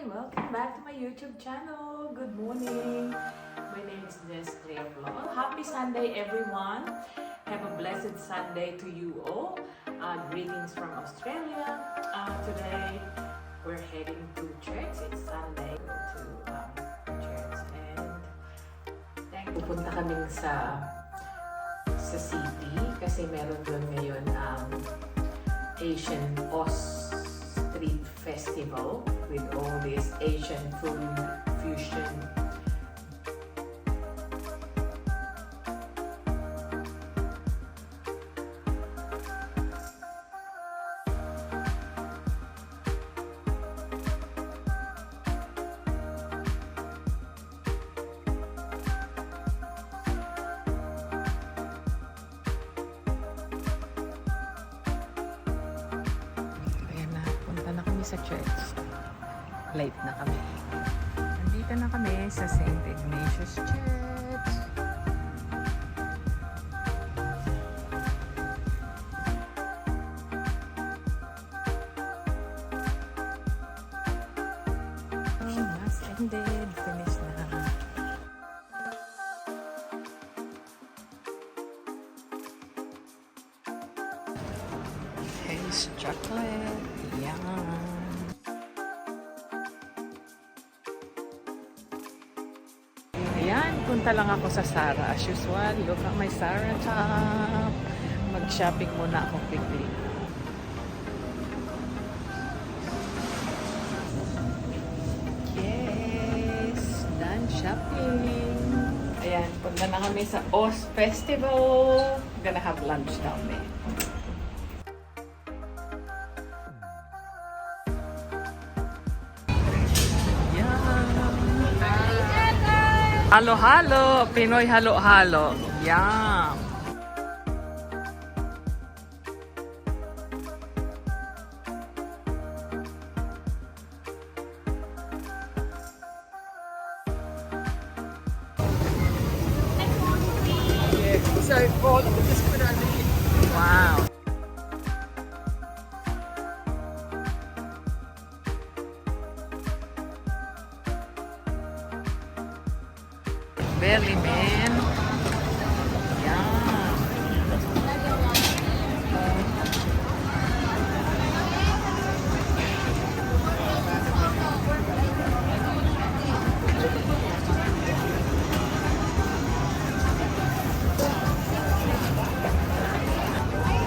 Welcome back to my YouTube channel. Good morning. My name is Desiree Vlog. Happy Sunday, everyone. Have a blessed Sunday to you all. Greetings from Australia. Today, we're heading to church. It's Sunday. Go to church. And pupunta kami sa city kasi meron doon ngayon Asian Street Festival with all this Asian food fusion. Sa church. Late na kami. Nandito na kami sa St. Ignatius Church. Mass ended. Finish na. Taste chocolate. Yum. Ayan, punta lang ako sa Zara. As usual, look at my Zara top. Mag-shopping muna ako quickly. Yes, done shopping. Ayan, punta na kami sa Oz Festival. Gonna have lunch down there. Halo-halo, Pinoy halo-halo. Yum! So, all of this put on the... Wow! Belly man. Yum.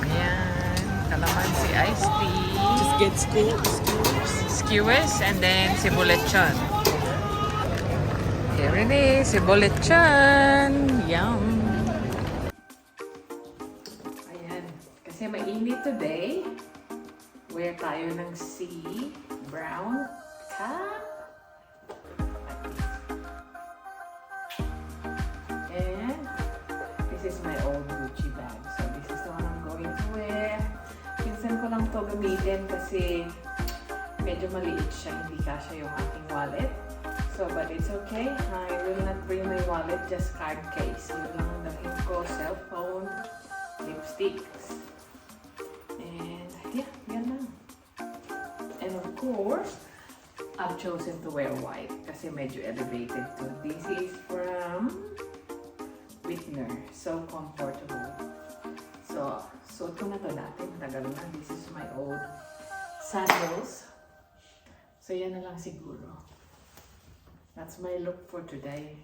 Yan. Calamansi iced tea. Just get Skewers and then sibulechon. Here it is, sibulechon. Yum! Ayan. Kasi mainit today. Wear tayo ng sea brown cap. And this is my old Gucci bag. So this is the one I'm going to wear. Pinsan ko lang to gamitin kasi medyo maliit siya. Hindi kasya yung aking wallet. So, but it's okay. I will not bring my wallet, just card case. Yun lang ang dalhin ko, cellphone, lipsticks. And yeah, yan lang. And of course, I've chosen to wear white kasi medyo elevated to. This is from Whitner. So comfortable. So, suot ko na to dati. Matagal na. This is my old sandals. So, yan na lang siguro. That's my look for today.